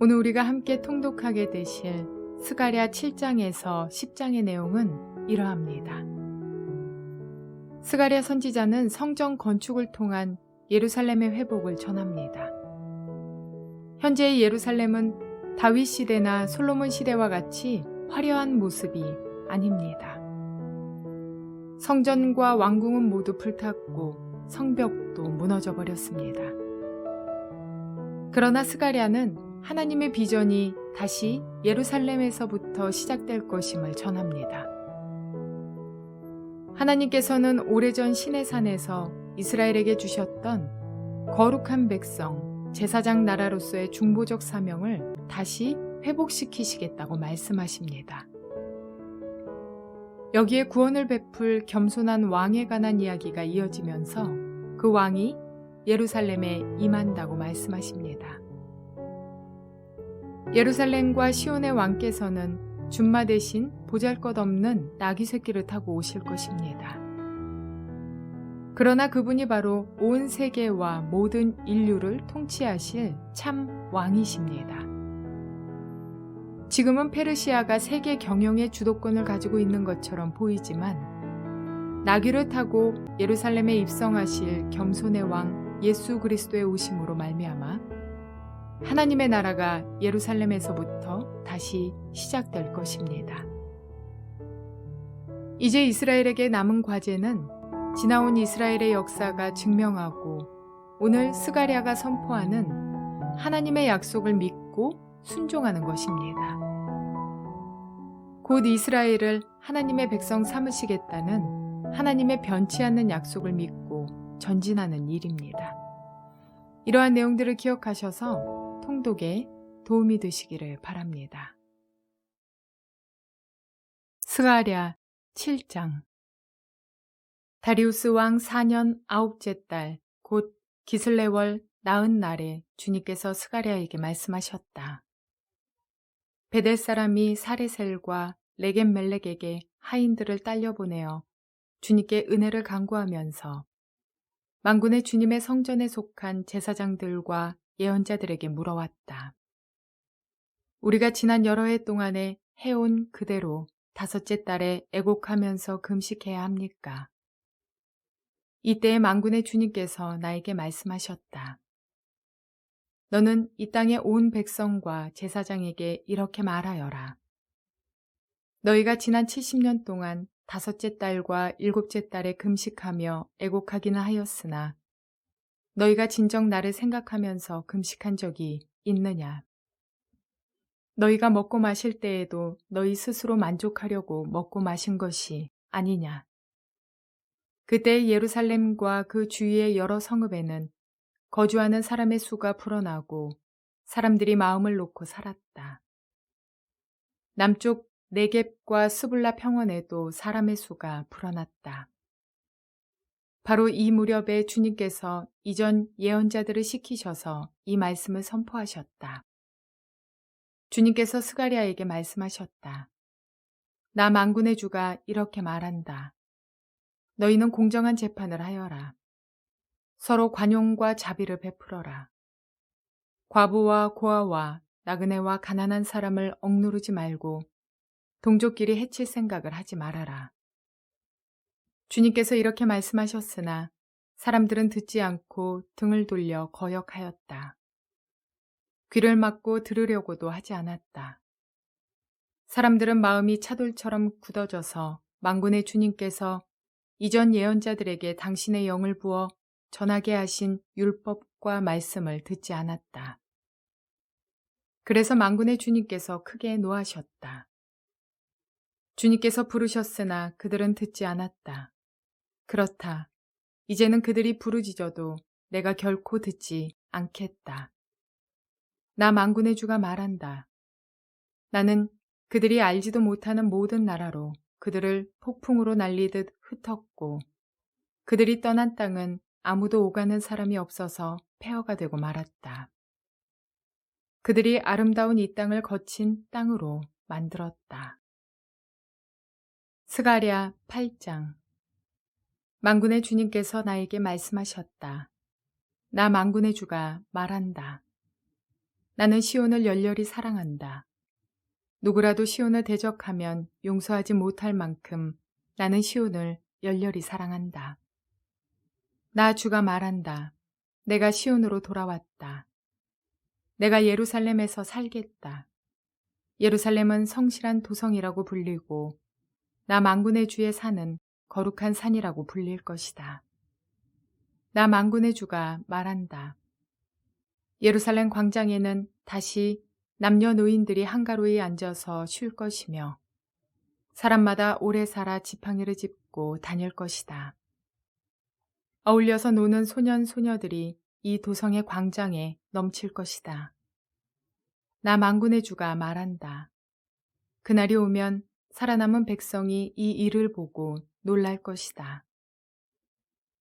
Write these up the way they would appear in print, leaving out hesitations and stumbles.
오늘 우리가 함께 통독하게 되실 스가랴 7장에서 10장의 내용은 이러합니다. 스가랴 선지자는 성전 건축을 통한 예루살렘의 회복을 전합니다. 현재의 예루살렘은 다윗 시대나 솔로몬 시대와 같이 화려한 모습이 아닙니다. 성전과 왕궁은 모두 불탔고 성벽도 무너져 버렸습니다. 그러나 스가랴는 하나님의 비전이 다시 예루살렘에서부터 시작될 것임을 전합니다. 하나님께서는 오래전 시내산에서 이스라엘에게 주셨던 거룩한 백성, 제사장 나라로서의 중보적 사명을 다시 회복시키시겠다고 말씀하십니다. 여기에 구원을 베풀 겸손한 왕에 관한 이야기가 이어지면서 그 왕이 예루살렘에 임한다고 말씀하십니다. 예루살렘과 시온의 왕께서는 준마 대신 보잘것없는 나귀 새끼를 타고 오실 것입니다. 그러나 그분이 바로 온 세계와 모든 인류를 통치하실 참 왕이십니다. 지금은 페르시아가 세계 경영의 주도권을 가지고 있는 것처럼 보이지만 나귀를 타고 예루살렘에 입성하실 겸손의 왕 예수 그리스도의 오심으로 말미암아 하나님의 나라가 예루살렘에서부터 다시 시작될 것입니다. 이제 이스라엘에게 남은 과제는 지나온 이스라엘의 역사가 증명하고 오늘 스가랴가 선포하는 하나님의 약속을 믿고 순종하는 것입니다. 곧 이스라엘을 하나님의 백성 삼으시겠다는 하나님의 변치 않는 약속을 믿고 전진하는 일입니다. 이러한 내용들을 기억하셔서 통독에 도움이 되시기를 바랍니다. 스가랴 7장. 다리우스 왕 4년 9째 달 곧 기슬레월 나은 날에 주님께서 스가랴에게 말씀하셨다. 베델 사람이 사레셀과 레겜멜렉에게 하인들을 딸려보내어 주님께 은혜를 간구하면서 만군의 주님의 성전에 속한 제사장들과 예언자들에게 물어왔다. 우리가 지난 여러 해 동안에 해온 그대로 5째 달에 애곡하면서 금식해야 합니까? 이때에 만군의 주님께서 나에게 말씀하셨다. 너는 이 땅의 온 백성과 제사장에게 이렇게 말하여라. 너희가 지난 70년 동안 5째 달과 7째 달에 금식하며 애곡하기는 하였으나 너희가 진정 나를 생각하면서 금식한 적이 있느냐? 너희가 먹고 마실 때에도 너희 스스로 만족하려고 먹고 마신 것이 아니냐? 그때 예루살렘과 그 주위의 여러 성읍에는 거주하는 사람의 수가 불어나고 사람들이 마음을 놓고 살았다. 남쪽 네겝과 스불라 평원에도 사람의 수가 불어났다. 바로 이 무렵에 주님께서 이전 예언자들을 시키셔서 이 말씀을 선포하셨다. 주님께서 스가랴에게 말씀하셨다. 나 만군의 주가 이렇게 말한다. 너희는 공정한 재판을 하여라. 서로 관용과 자비를 베풀어라. 과부와 고아와 나그네와 가난한 사람을 억누르지 말고 동족끼리 해칠 생각을 하지 말아라. 주님께서 이렇게 말씀하셨으나 사람들은 듣지 않고 등을 돌려 거역하였다. 귀를 막고 들으려고도 하지 않았다. 사람들은 마음이 차돌처럼 굳어져서 만군의 주님께서 이전 예언자들에게 당신의 영을 부어 전하게 하신 율법과 말씀을 듣지 않았다. 그래서 만군의 주님께서 크게 노하셨다. 주님께서 부르셨으나 그들은 듣지 않았다. 그렇다. 이제는 그들이 부르짖어도 내가 결코 듣지 않겠다. 나 만군의 주가 말한다. 나는 그들이 알지도 못하는 모든 나라로 그들을 폭풍으로 날리듯 흩었고 그들이 떠난 땅은 아무도 오가는 사람이 없어서 폐허가 되고 말았다. 그들이 아름다운 이 땅을 거친 땅으로 만들었다. 스가랴 8장. 만군의 주님께서 나에게 말씀하셨다. 나 만군의 주가 말한다. 나는 시온을 열렬히 사랑한다. 누구라도 시온을 대적하면 용서하지 못할 만큼 나는 시온을 열렬히 사랑한다. 나 주가 말한다. 내가 시온으로 돌아왔다. 내가 예루살렘에서 살겠다. 예루살렘은 성실한 도성이라고 불리고 나 만군의 주의 산은 거룩한 산이라고 불릴 것이다. 나 만군의 주가 말한다. 예루살렘 광장에는 다시 남녀노인들이 한가로이 앉아서 쉴 것이며 사람마다 오래 살아 지팡이를 짚고 다닐 것이다. 어울려서 노는 소년 소녀들이 이 도성의 광장에 넘칠 것이다. 나 만군의 주가 말한다. 그날이 오면 살아남은 백성이 이 일을 보고 놀랄 것이다.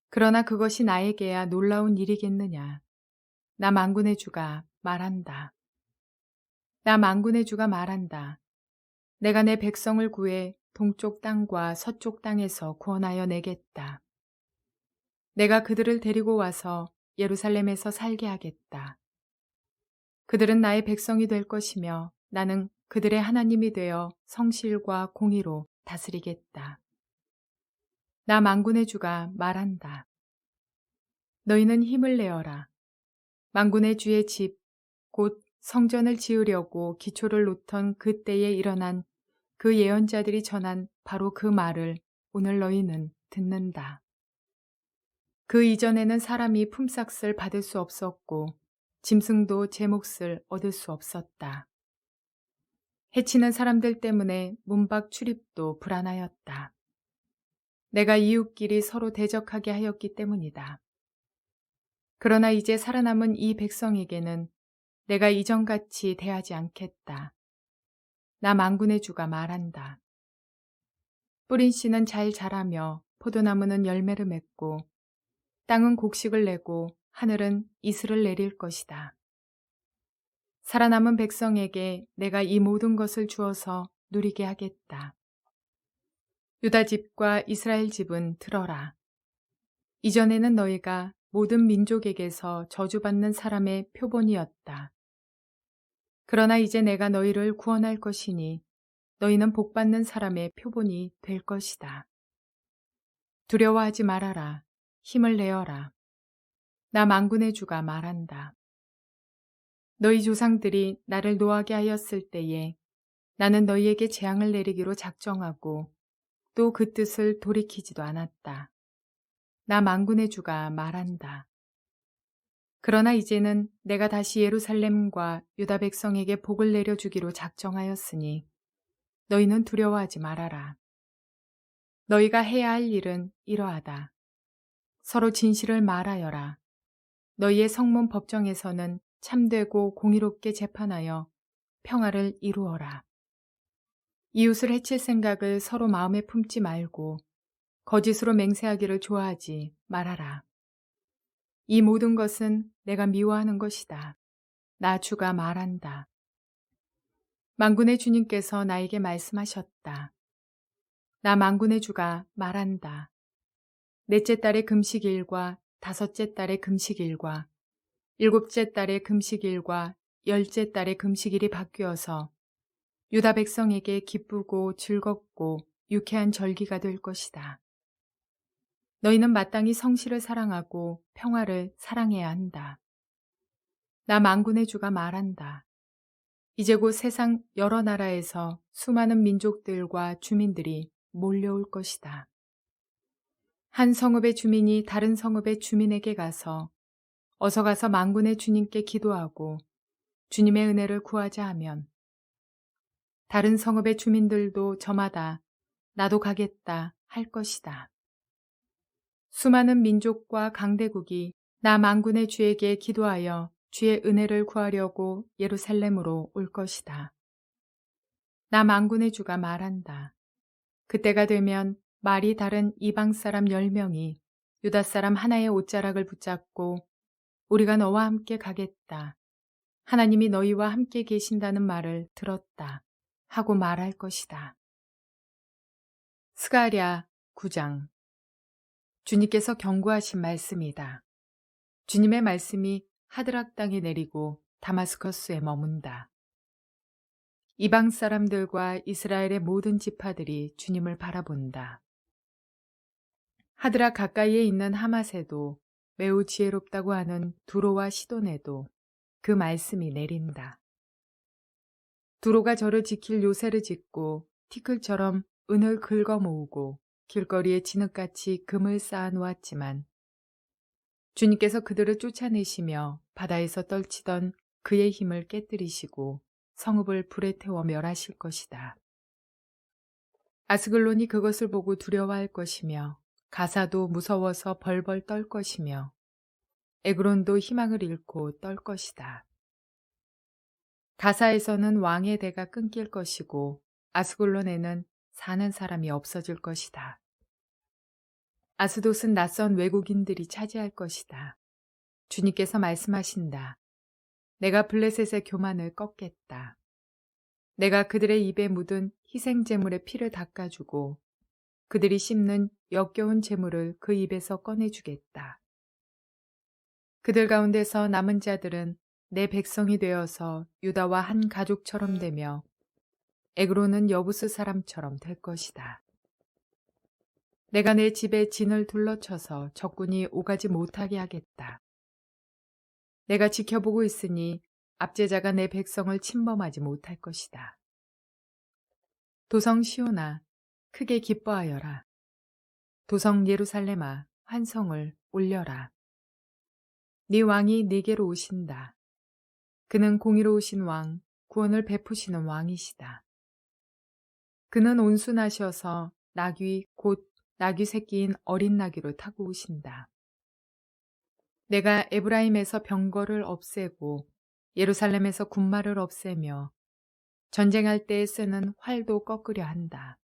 그러나 그것이 나에게야 놀라운 일이겠느냐. 나 만군의 주가 말한다. 나 만군의 주가 말한다. 내가 내 백성을 구해 동쪽 땅과 서쪽 땅에서 구원하여 내겠다. 내가 그들을 데리고 와서 예루살렘에서 살게 하겠다. 그들은 나의 백성이 될 것이며 나는 그들의 하나님이 되어 성실과 공의로 다스리겠다. 나 만군의 주가 말한다. 너희는 힘을 내어라. 만군의 주의 집, 곧 성전을 지으려고 기초를 놓던 그때에 일어난 그 예언자들이 전한 바로 그 말을 오늘 너희는 듣는다. 그 이전에는 사람이 품삯을 받을 수 없었고 짐승도 제 몫을 얻을 수 없었다. 해치는 사람들 때문에 문밖 출입도 불안하였다. 내가 이웃끼리 서로 대적하게 하였기 때문이다. 그러나 이제 살아남은 이 백성에게는 내가 이전같이 대하지 않겠다. 나 만군의 주가 말한다. 뿌린 씨는 잘 자라며 포도나무는 열매를 맺고 땅은 곡식을 내고 하늘은 이슬을 내릴 것이다. 살아남은 백성에게 내가 이 모든 것을 주어서 누리게 하겠다. 유다 집과 이스라엘 집은 들어라. 이전에는 너희가 모든 민족에게서 저주받는 사람의 표본이었다. 그러나 이제 내가 너희를 구원할 것이니 너희는 복받는 사람의 표본이 될 것이다. 두려워하지 말아라. 힘을 내어라. 나 만군의 주가 말한다. 너희 조상들이 나를 노하게 하였을 때에 나는 너희에게 재앙을 내리기로 작정하고 또 그 뜻을 돌이키지도 않았다. 나 만군의 주가 말한다. 그러나 이제는 내가 다시 예루살렘과 유다 백성에게 복을 내려주기로 작정하였으니 너희는 두려워하지 말아라. 너희가 해야 할 일은 이러하다. 서로 진실을 말하여라. 너희의 성문 법정에서는 참되고 공의롭게 재판하여 평화를 이루어라. 이웃을 해칠 생각을 서로 마음에 품지 말고 거짓으로 맹세하기를 좋아하지 말아라. 이 모든 것은 내가 미워하는 것이다. 나 주가 말한다. 만군의 주님께서 나에게 말씀하셨다. 나 만군의 주가 말한다. 넷째 달의 금식일과 다섯째 달의 금식일과 일곱째 달의 금식일과 열째 달의 금식일이 바뀌어서 유다 백성에게 기쁘고 즐겁고 유쾌한 절기가 될 것이다. 너희는 마땅히 성실을 사랑하고 평화를 사랑해야 한다. 나 만군의 주가 말한다. 이제 곧 세상 여러 나라에서 수많은 민족들과 주민들이 몰려올 것이다. 한 성읍의 주민이 다른 성읍의 주민에게 가서 어서 가서 만군의 주님께 기도하고 주님의 은혜를 구하자 하면 다른 성읍의 주민들도 저마다 나도 가겠다 할 것이다. 수많은 민족과 강대국이 나 만군의 주에게 기도하여 주의 은혜를 구하려고 예루살렘으로 올 것이다. 나 만군의 주가 말한다. 그때가 되면 말이 다른 이방 사람 10명이 유다 사람 하나의 옷자락을 붙잡고 우리가 너와 함께 가겠다. 하나님이 너희와 함께 계신다는 말을 들었다. 하고 말할 것이다. 스가랴 9장. 주님께서 경고하신 말씀이다. 주님의 말씀이 하드락 땅에 내리고 다마스커스에 머문다. 이방 사람들과 이스라엘의 모든 지파들이 주님을 바라본다. 하드라 가까이에 있는 하맛에도 매우 지혜롭다고 하는 두로와 시돈에도 그 말씀이 내린다. 두로가 저를 지킬 요새를 짓고 티끌처럼 은을 긁어 모으고 길거리에 진흙같이 금을 쌓아 놓았지만 주님께서 그들을 쫓아내시며 바다에서 떨치던 그의 힘을 깨뜨리시고 성읍을 불에 태워 멸하실 것이다. 아스글론이 그것을 보고 두려워할 것이며 가사도 무서워서 벌벌 떨 것이며 에그론도 희망을 잃고 떨 것이다. 가사에서는 왕의 대가 끊길 것이고 아스글론에는 사는 사람이 없어질 것이다. 아스돗은 낯선 외국인들이 차지할 것이다. 주님께서 말씀하신다. 내가 블레셋의 교만을 꺾겠다. 내가 그들의 입에 묻은 희생 제물의 피를 닦아주고 그들이 씹는 역겨운 제물을 그 입에서 꺼내주겠다. 그들 가운데서 남은 자들은 내 백성이 되어서 유다와 한 가족처럼 되며 에그론은 여부스 사람처럼 될 것이다. 내가 내 집에 진을 둘러쳐서 적군이 오가지 못하게 하겠다. 내가 지켜보고 있으니 압제자가 내 백성을 침범하지 못할 것이다. 도성 시온아, 크게 기뻐하여라. 도성 예루살렘아, 환성을 올려라. 네 왕이 네게로 오신다. 그는 공의로우신 왕, 구원을 베푸시는 왕이시다. 그는 온순하셔서 나귀 곧 나귀 새끼인 어린 나귀로 타고 오신다. 내가 에브라임에서 병거를 없애고 예루살렘에서 군마를 없애며 전쟁할 때에 쓰는 활도 꺾으려 한다.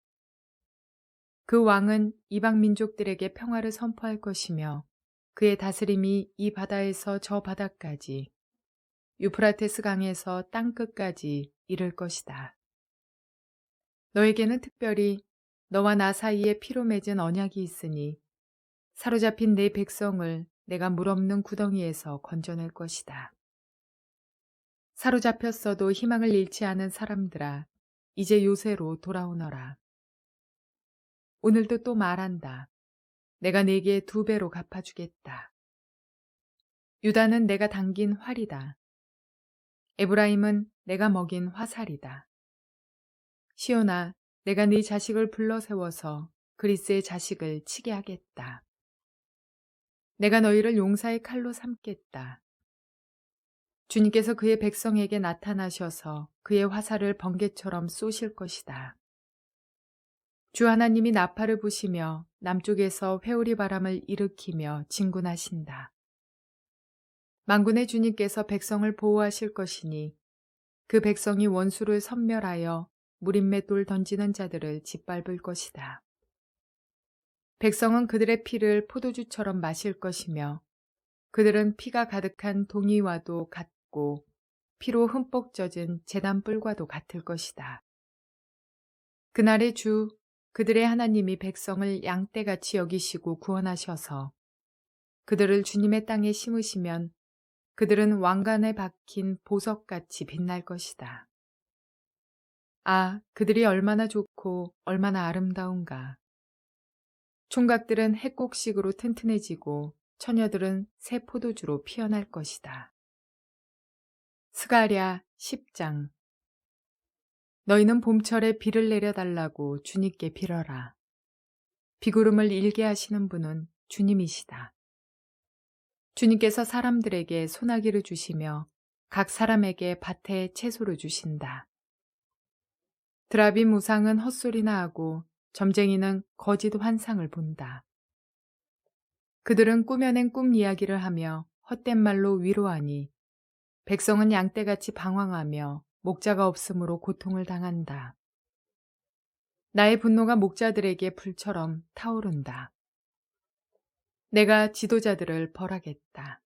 그 왕은 이방 민족들에게 평화를 선포할 것이며 그의 다스림이 이 바다에서 저 바다까지 유프라테스 강에서 땅끝까지 이를 것이다. 너에게는 특별히 너와 나 사이에 피로 맺은 언약이 있으니 사로잡힌 내 백성을 내가 물 없는 구덩이에서 건져낼 것이다. 사로잡혔어도 희망을 잃지 않은 사람들아, 이제 요새로 돌아오너라. 오늘도 또 말한다. 내가 네게 2배로 갚아주겠다. 유다는 내가 당긴 활이다. 에브라임은 내가 먹인 화살이다. 시온아, 내가 네 자식을 불러 세워서 그리스의 자식을 치게 하겠다. 내가 너희를 용사의 칼로 삼겠다. 주님께서 그의 백성에게 나타나셔서 그의 화살을 번개처럼 쏘실 것이다. 주 하나님이 나팔을 부시며 남쪽에서 회오리 바람을 일으키며 진군하신다. 만군의 주님께서 백성을 보호하실 것이니 그 백성이 원수를 섬멸하여 무림매 돌 던지는 자들을 짓밟을 것이다. 백성은 그들의 피를 포도주처럼 마실 것이며 그들은 피가 가득한 동이와도 같고 피로 흠뻑 젖은 제단 뿔과도 같을 것이다. 그날의 주 그들의 하나님이 백성을 양떼같이 여기시고 구원하셔서 그들을 주님의 땅에 심으시면 그들은 왕관에 박힌 보석같이 빛날 것이다. 아, 그들이 얼마나 좋고 얼마나 아름다운가. 총각들은 해곡식으로 튼튼해지고 처녀들은 새 포도주로 피어날 것이다. 스가랴 10장. 너희는 봄철에 비를 내려달라고 주님께 빌어라. 비구름을 일게 하시는 분은 주님이시다. 주님께서 사람들에게 소나기를 주시며 각 사람에게 밭에 채소를 주신다. 드라빔 우상은 헛소리나 하고 점쟁이는 거짓 환상을 본다. 그들은 꾸며낸 꿈 이야기를 하며 헛된 말로 위로하니 백성은 양떼같이 방황하며 목자가 없으므로 고통을 당한다. 나의 분노가 목자들에게 불처럼 타오른다. 내가 지도자들을 벌하겠다.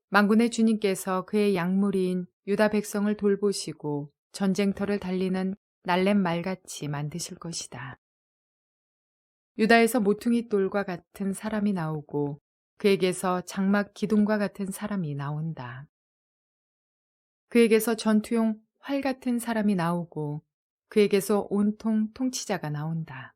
만군의 주님께서 그의 약물이인 유다 백성을 돌보시고 전쟁터를 달리는 날랜 말같이 만드실 것이다. 유다에서 모퉁이 돌과 같은 사람이 나오고 그에게서 장막 기둥과 같은 사람이 나온다. 그에게서 전투용 활 같은 사람이 나오고 그에게서 온통 통치자가 나온다.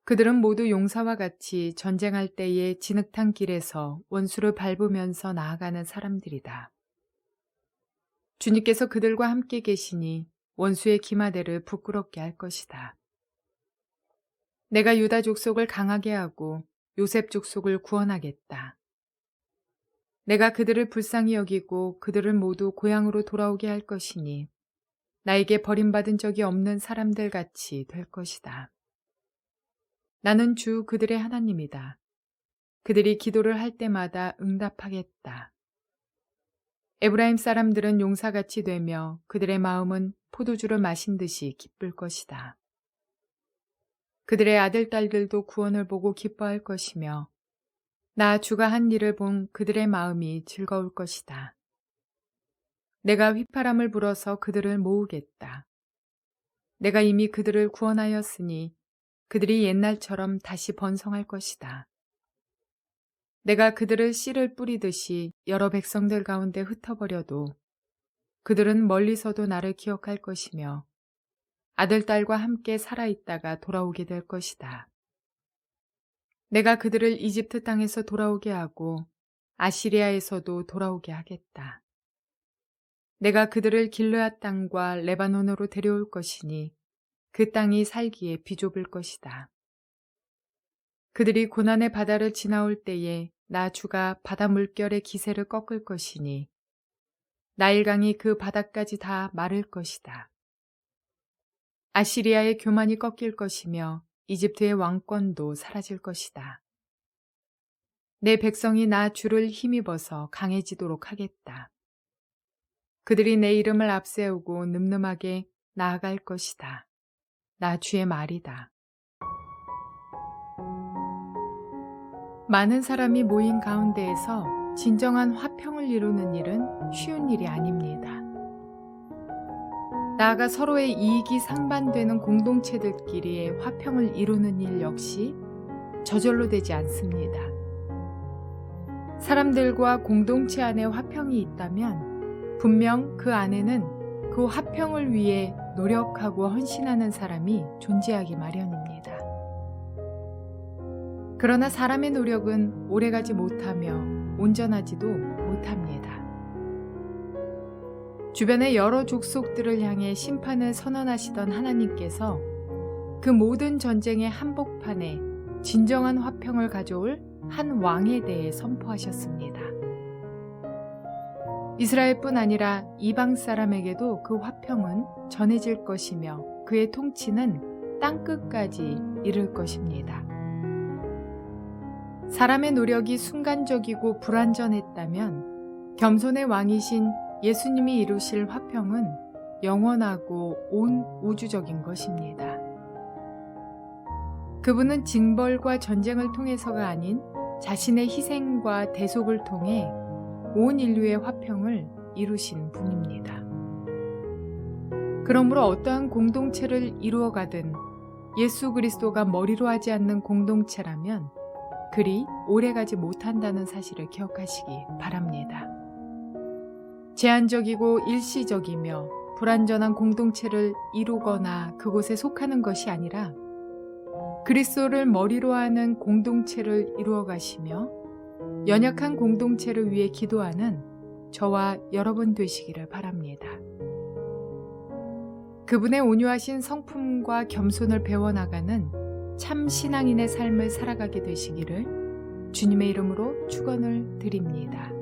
그들은 모두 용사와 같이 전쟁할 때의 진흙탕 길에서 원수를 밟으면서 나아가는 사람들이다. 주님께서 그들과 함께 계시니 원수의 기마대를 부끄럽게 할 것이다. 내가 유다 족속을 강하게 하고 요셉 족속을 구원하겠다. 내가 그들을 불쌍히 여기고 그들을 모두 고향으로 돌아오게 할 것이니 나에게 버림받은 적이 없는 사람들 같이 될 것이다. 나는 주 그들의 하나님이다. 그들이 기도를 할 때마다 응답하겠다. 에브라임 사람들은 용사같이 되며 그들의 마음은 포도주를 마신 듯이 기쁠 것이다. 그들의 아들, 딸들도 구원을 보고 기뻐할 것이며 나 주가 한 일을 본 그들의 마음이 즐거울 것이다. 내가 휘파람을 불어서 그들을 모으겠다. 내가 이미 그들을 구원하였으니 그들이 옛날처럼 다시 번성할 것이다. 내가 그들을 씨를 뿌리듯이 여러 백성들 가운데 흩어버려도 그들은 멀리서도 나를 기억할 것이며 아들, 딸과 함께 살아있다가 돌아오게 될 것이다. 내가 그들을 이집트 땅에서 돌아오게 하고 아시리아에서도 돌아오게 하겠다. 내가 그들을 길르앗 땅과 레바논으로 데려올 것이니 그 땅이 살기에 비좁을 것이다. 그들이 고난의 바다를 지나올 때에 나 주가 바다 물결의 기세를 꺾을 것이니 나일강이 그 바다까지 다 마를 것이다. 아시리아의 교만이 꺾일 것이며 이집트의 왕권도 사라질 것이다. 내 백성이 나 주를 힘입어서 강해지도록 하겠다. 그들이 내 이름을 앞세우고 늠름하게 나아갈 것이다. 나 주의 말이다. 많은 사람이 모인 가운데에서 진정한 화평을 이루는 일은 쉬운 일이 아닙니다. 나아가 서로의 이익이 상반되는 공동체들끼리의 화평을 이루는 일 역시 저절로 되지 않습니다. 사람들과 공동체 안에 화평이 있다면 분명 그 안에는 그 화평을 위해 노력하고 헌신하는 사람이 존재하기 마련입니다. 그러나 사람의 노력은 오래가지 못하며 온전하지도 못합니다. 주변의 여러 족속들을 향해 심판을 선언하시던 하나님께서 그 모든 전쟁의 한복판에 진정한 화평을 가져올 한 왕에 대해 선포하셨습니다. 이스라엘뿐 아니라 이방 사람에게도 그 화평은 전해질 것이며 그의 통치는 땅끝까지 이를 것입니다. 사람의 노력이 순간적이고 불완전했다면 겸손의 왕이신 예수님이 이루실 화평은 영원하고 온 우주적인 것입니다. 그분은 징벌과 전쟁을 통해서가 아닌 자신의 희생과 대속을 통해 온 인류의 화평을 이루신 분입니다. 그러므로 어떠한 공동체를 이루어가든 예수 그리스도가 머리로 하지 않는 공동체라면 그리 오래가지 못한다는 사실을 기억하시기 바랍니다. 제한적이고 일시적이며 불완전한 공동체를 이루거나 그곳에 속하는 것이 아니라 그리스도를 머리로 하는 공동체를 이루어 가시며 연약한 공동체를 위해 기도하는 저와 여러분 되시기를 바랍니다. 그분의 온유하신 성품과 겸손을 배워나가는 참 신앙인의 삶을 살아가게 되시기를 주님의 이름으로 축원을 드립니다.